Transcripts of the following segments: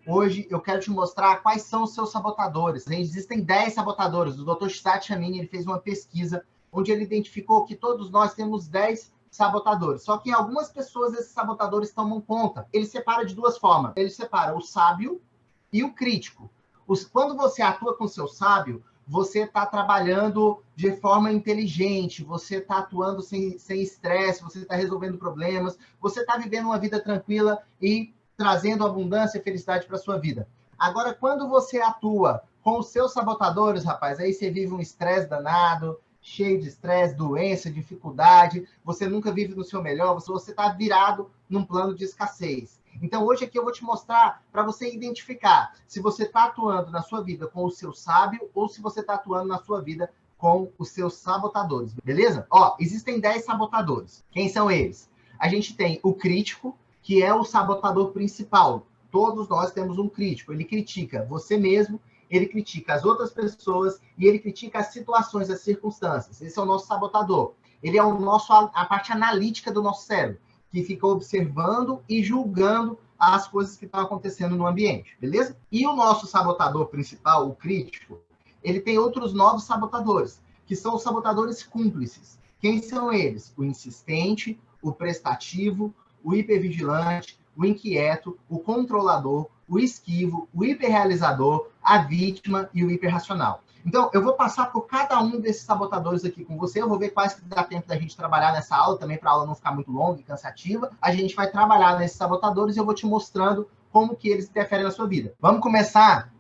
Hoje eu quero te mostrar quais são os seus sabotadores. Existem 10 sabotadores. O Dr. Chisati Amini, ele fez uma pesquisa onde ele identificou que todos nós temos 10 sabotadores. Só que em algumas pessoas esses sabotadores tomam conta. Ele separa de duas formas. Ele separa o sábio e o crítico. Quando você atua com o seu sábio, você está trabalhando de forma inteligente, você está atuando sem estresse, você está resolvendo problemas, você está vivendo uma vida tranquila e trazendo abundância e felicidade para a sua vida. Agora, quando você atua com os seus sabotadores, rapaz, aí você vive um estresse danado, cheio de estresse, doença, dificuldade, você nunca vive no seu melhor, você está virado num plano de escassez. Então, hoje aqui eu vou te mostrar para você identificar se você está atuando na sua vida com o seu sábio ou se você está atuando na sua vida com os seus sabotadores, beleza? Ó, existem 10 sabotadores. Quem são eles? A gente tem o crítico, que é o sabotador principal. Todos nós temos um crítico. Ele critica você mesmo, ele critica as outras pessoas e ele critica as situações, as circunstâncias. Esse é o nosso sabotador. Ele é a parte analítica do nosso cérebro, que fica observando e julgando as coisas que estão acontecendo no ambiente, beleza? E o nosso sabotador principal, o crítico, ele tem outros 9 sabotadores, que são os sabotadores cúmplices. Quem são eles? O insistente, o prestativo, o hipervigilante, o inquieto, o controlador, o esquivo, o hiperrealizador, a vítima e o hiperracional. Então, eu vou passar por cada um desses sabotadores aqui com você, eu vou ver quais que dá tempo da gente trabalhar nessa aula, também para a aula não ficar muito longa e cansativa. A gente vai trabalhar nesses sabotadores e eu vou te mostrando como que eles interferem na sua vida. Vamos começar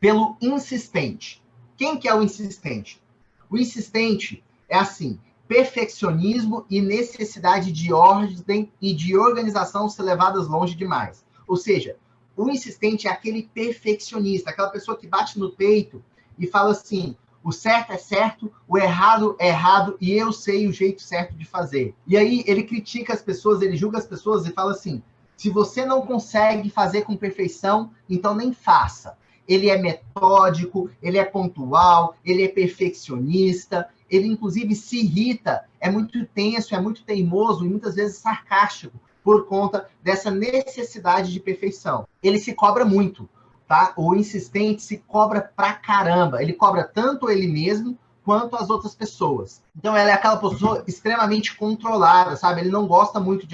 pelo insistente. Quem que é o insistente? O insistente é assim: perfeccionismo e necessidade de ordem e de organização ser levadas longe demais. Ou seja, o insistente é aquele perfeccionista, aquela pessoa que bate no peito e fala assim: o certo é certo, o errado é errado e eu sei o jeito certo de fazer. E aí ele critica as pessoas, ele julga as pessoas e fala assim: se você não consegue fazer com perfeição, então nem faça. Ele é metódico, ele é pontual, ele é perfeccionista, ele inclusive se irrita, é muito tenso, é muito teimoso e muitas vezes sarcástico por conta dessa necessidade de perfeição. Ele se cobra muito, tá? O insistente se cobra pra caramba, ele cobra tanto ele mesmo quanto as outras pessoas. Então ela é aquela pessoa extremamente controlada, sabe? Ele não gosta muito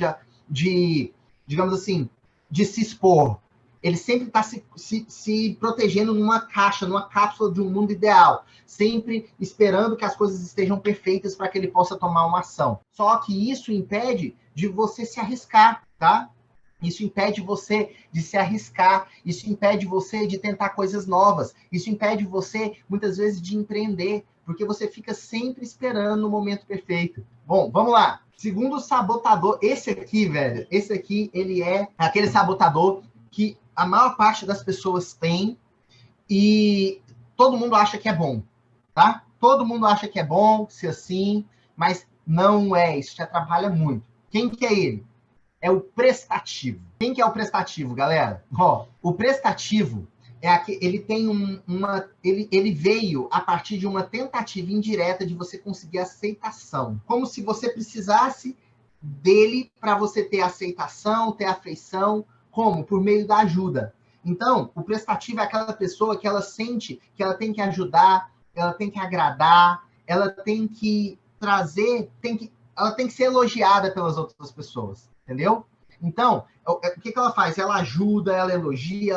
de digamos assim, de se expor. Ele sempre está se protegendo numa caixa, numa cápsula de um mundo ideal, sempre esperando que as coisas estejam perfeitas para que ele possa tomar uma ação. Só que isso impede de você se arriscar, tá? Isso impede você de se arriscar, isso impede você de tentar coisas novas, isso impede você, muitas vezes, de empreender, porque você fica sempre esperando o momento perfeito. Bom, vamos lá. Segundo sabotador, esse aqui, velho, esse aqui, ele é aquele sabotador que a maior parte das pessoas tem e todo mundo acha que é bom, tá? Todo mundo acha que é bom ser assim, mas não é, isso te atrapalha muito. Quem que é ele? É o prestativo. Quem que é o prestativo, galera? Ó, o prestativo ele tem ele veio a partir de uma tentativa indireta de você conseguir aceitação, como se você precisasse dele para você ter aceitação, ter afeição. Como? Por meio da ajuda. Então, o prestativo é aquela pessoa que ela sente que ela tem que ajudar, ela tem que agradar, ela tem que trazer, ela tem que ser elogiada pelas outras pessoas, entendeu? Então, o que ela faz? Ela ajuda, ela elogia,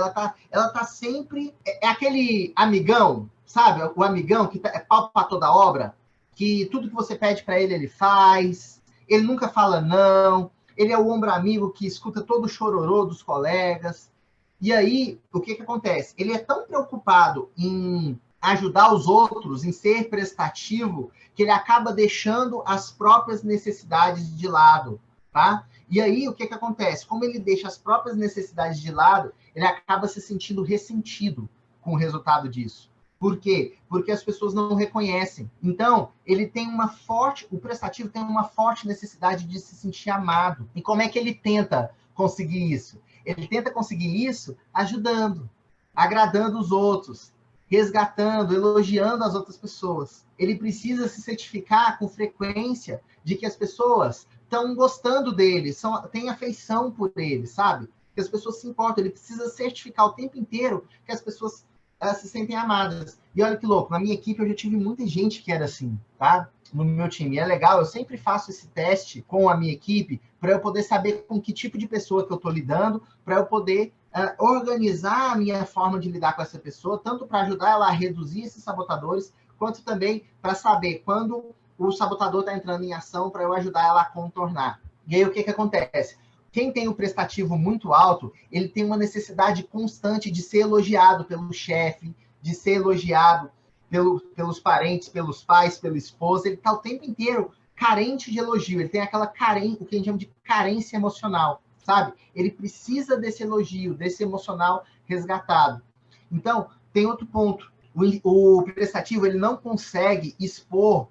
ela tá sempre... É aquele amigão, sabe? O amigão que é pau para toda obra, que tudo que você pede para ele faz, ele nunca fala não, ele é o ombro amigo que escuta todo o chororô dos colegas. E aí, o que acontece? Ele é tão preocupado em ajudar os outros, em ser prestativo, que ele acaba deixando as próprias necessidades de lado, tá? E aí, o que acontece? Como ele deixa as próprias necessidades de lado, ele acaba se sentindo ressentido com o resultado disso. Por quê? Porque as pessoas não reconhecem. Então, o prestativo tem uma forte necessidade de se sentir amado. E como é que ele tenta conseguir isso? Ele tenta conseguir isso ajudando, agradando os outros, resgatando, elogiando as outras pessoas. Ele precisa se certificar com frequência de que as pessoas estão gostando dele, têm afeição por ele, sabe? que as pessoas se importam. Ele precisa certificar o tempo inteiro que as pessoas se sentem amadas. E olha que louco, na minha equipe eu já tive muita gente que era assim, tá? No meu time. E é legal, eu sempre faço esse teste com a minha equipe para eu poder saber com que tipo de pessoa que eu estou lidando, para eu poder organizar a minha forma de lidar com essa pessoa, tanto para ajudar ela a reduzir esses sabotadores, quanto também para saber quando o sabotador está entrando em ação, para eu ajudar ela a contornar. E aí o que acontece? Quem tem o prestativo muito alto, ele tem uma necessidade constante de ser elogiado pelo chefe, de ser elogiado pelos parentes, pelos pais, pela esposa. Ele está o tempo inteiro carente de elogio. Ele tem aquela carência, o que a gente chama de carência emocional, sabe? Ele precisa desse elogio, desse emocional resgatado. Então, tem outro ponto. O prestativo, ele não consegue expor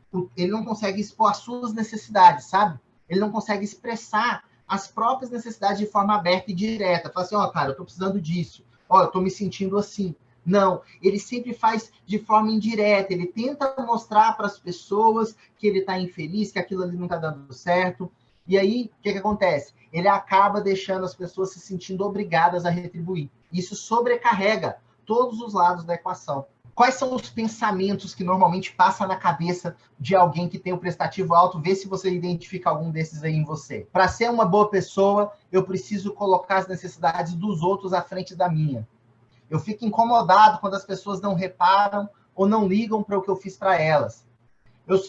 as suas necessidades, sabe? Ele não consegue expressar as próprias necessidades de forma aberta e direta. Fala assim, cara, eu tô precisando disso. Eu tô me sentindo assim. Não, ele sempre faz de forma indireta. Ele tenta mostrar para as pessoas que ele está infeliz, que aquilo ali não está dando certo. E aí, o que acontece? Ele acaba deixando as pessoas se sentindo obrigadas a retribuir. Isso sobrecarrega todos os lados da equação. Quais são os pensamentos que normalmente passam na cabeça de alguém que tem o prestativo alto? Vê se você identifica algum desses aí em você. Para ser uma boa pessoa, eu preciso colocar as necessidades dos outros à frente da minha. Eu fico incomodado quando as pessoas não reparam ou não ligam para o que eu fiz para elas.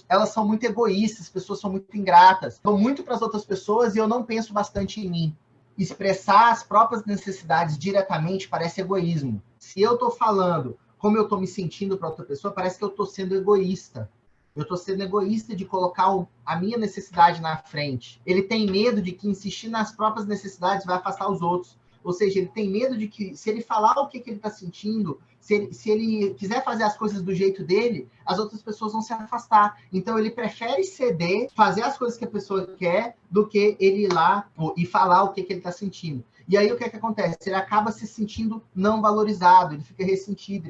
Elas são muito egoístas, as pessoas são muito ingratas. Dou muito para as outras pessoas e eu não penso bastante em mim. Expressar as próprias necessidades diretamente parece egoísmo. Se eu estou falando como eu estou me sentindo para outra pessoa, parece que eu estou sendo egoísta. Eu estou sendo egoísta de colocar a minha necessidade na frente. Ele tem medo de que insistir nas próprias necessidades vai afastar os outros. Ou seja, ele tem medo de que, se ele falar o que ele está sentindo, se ele quiser fazer as coisas do jeito dele, as outras pessoas vão se afastar. Então, ele prefere ceder, fazer as coisas que a pessoa quer, do que ele ir lá e falar o que ele está sentindo. E aí, o que acontece? Ele acaba se sentindo não valorizado, ele fica ressentido,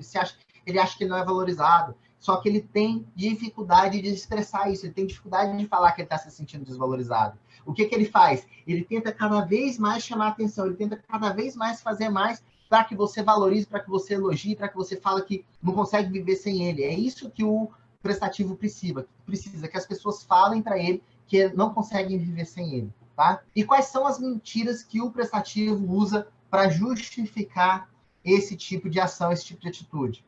ele acha que ele não é valorizado. Só que ele tem dificuldade de expressar isso, ele tem dificuldade de falar que ele está se sentindo desvalorizado. O que ele faz? Ele tenta cada vez mais chamar a atenção, ele tenta cada vez mais fazer mais para que você valorize, para que você elogie, para que você fale que não consegue viver sem ele. É isso que o prestativo precisa que as pessoas falem para ele que não conseguem viver sem ele. Tá? E quais são as mentiras que o prestativo usa para justificar esse tipo de ação, esse tipo de atitude?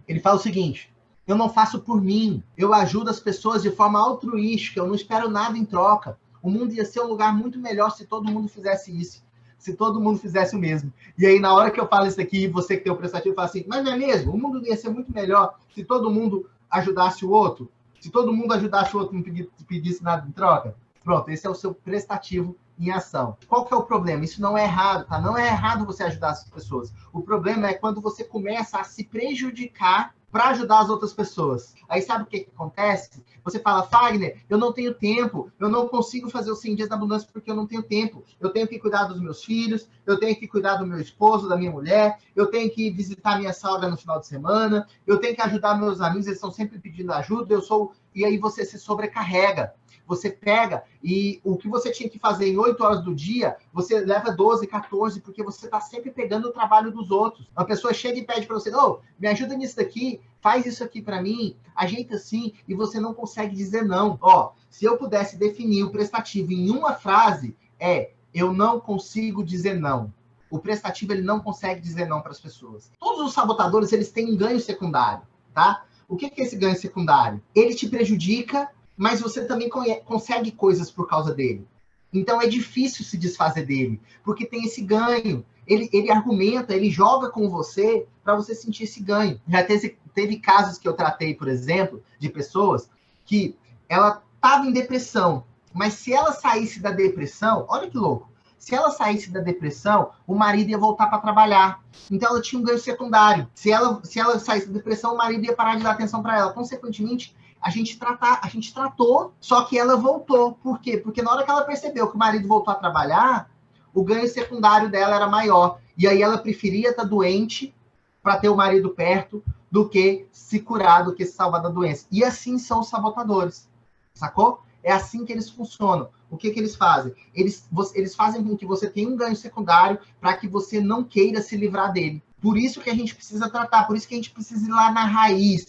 Ele fala o seguinte: eu não faço por mim, eu ajudo as pessoas de forma altruística, eu não espero nada em troca. O mundo ia ser um lugar muito melhor se todo mundo fizesse isso, se todo mundo fizesse o mesmo. E aí, na hora que eu falo isso aqui, você que tem o prestativo fala assim, mas não é mesmo? O mundo ia ser muito melhor se todo mundo ajudasse o outro, se todo mundo ajudasse o outro e não pedisse nada em troca. Pronto, esse é o seu prestativo em ação. Qual que é o problema? Isso não é errado, tá? Não é errado você ajudar as pessoas. O problema é quando você começa a se prejudicar para ajudar as outras pessoas. Aí sabe o que acontece? Você fala, Fagner, eu não tenho tempo, eu não consigo fazer os 100 dias da abundância porque eu não tenho tempo. Eu tenho que cuidar dos meus filhos, eu tenho que cuidar do meu esposo, da minha mulher, eu tenho que visitar minha sogra no final de semana, eu tenho que ajudar meus amigos, eles estão sempre pedindo ajuda, e aí você se sobrecarrega. Você pega e o que você tinha que fazer em 8 horas do dia, você leva 12, 14, porque você está sempre pegando o trabalho dos outros. Uma pessoa chega e pede para você, me ajuda nisso daqui, faz isso aqui para mim, ajeita assim, e você não consegue dizer não. Se eu pudesse definir o prestativo em uma frase, eu não consigo dizer não. O prestativo, ele não consegue dizer não para as pessoas. Todos os sabotadores, eles têm um ganho secundário, tá? O que é esse ganho secundário? Ele te prejudica, mas você também consegue coisas por causa dele. Então é difícil se desfazer dele, porque tem esse ganho. Ele argumenta, ele joga com você para você sentir esse ganho. Já teve casos que eu tratei, por exemplo, de pessoas que ela estava em depressão, mas se ela saísse da depressão, olha que louco, se ela saísse da depressão, o marido ia voltar para trabalhar. Então ela tinha um ganho secundário. Se ela saísse da depressão, o marido ia parar de dar atenção para ela. Consequentemente, a gente tratou, só que ela voltou. Por quê? Porque na hora que ela percebeu que o marido voltou a trabalhar, o ganho secundário dela era maior. E aí ela preferia estar doente para ter o marido perto do que se curar, do que se salvar da doença. E assim são os sabotadores. Sacou? É assim que eles funcionam. o que eles fazem? Eles fazem com que você tenha um ganho secundário para que você não queira se livrar dele. Por isso que a gente precisa tratar, por isso que a gente precisa ir lá na raiz.